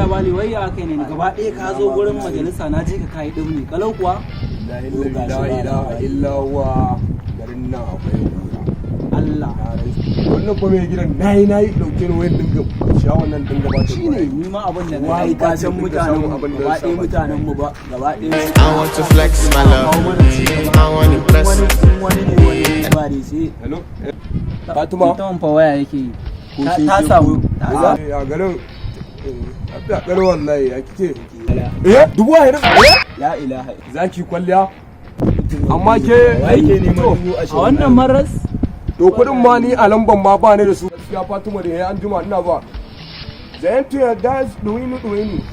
bali wai ya kai ne gaba ɗaya ka zo gurin majalisa na ji ka kai dimni kalau kuwa la ilaha illa huwa garin nan akwai Allah wannan fa mai gidan nayi dauke ni wayan dinga shawon nan dinga ba shi ne ni ma abin da na yi ka san mutanen mu gaba ɗaya mutanen mu ba gaba ɗaya I want to flex my love. I want to press. wani ne ba dai sai hello Fatima ita fa waya yake ta samu a garin a garin wallahi ya kike dubu ahirin la ilaha zaki kwalliya amma ke aike ne a wannan maras to kudin ma ni a lamban ma ba ne da su gaskiya Fatima da yayi an juma ina ba zayantu ya da duwini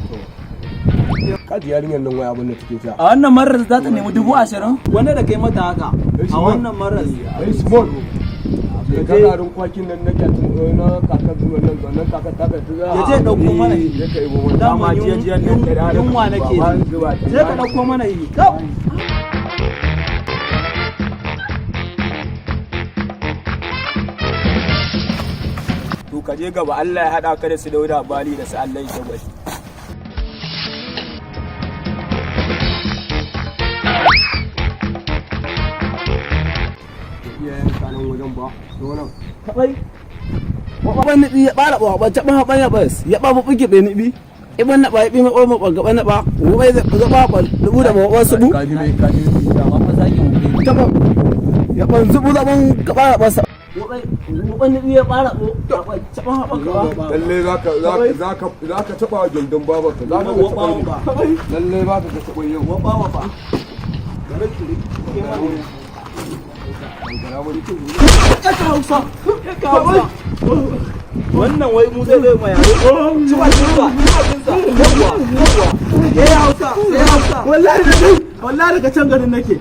kaji yarinyar nan waya abin da take ta a wannan maras za ta nemi 20,000 wanda da kai mata haka a wannan maras ai small da kararin kwakin nan na kyatin na kakar wannan kakar ta ya je dauko mana ya kai bo wannan dama jiyan nan da yunwa nake je ka dauko mana yi to ka je gaba Allah ya hada ka da su Dauda Bali da su Allah ya bashi iyayen kanan wajen ba to nan kabai waban ni ya bara ba ta ba ban ya bas ya ba bu gibe ni bi iban na ba bi ma ko ma gaba na ba mu bai za ba ba dubu da ma wasu bu kaji da ma fa zaki mu ta ba ya ban zubu da ban gaba ba sa waban ni ya bara bo ta ba lalle zaka taba gindin babarka zaka ga taba lalle ba ka taba yau wa ba wannan wai mu zai zai mai wallahi daga can garin nake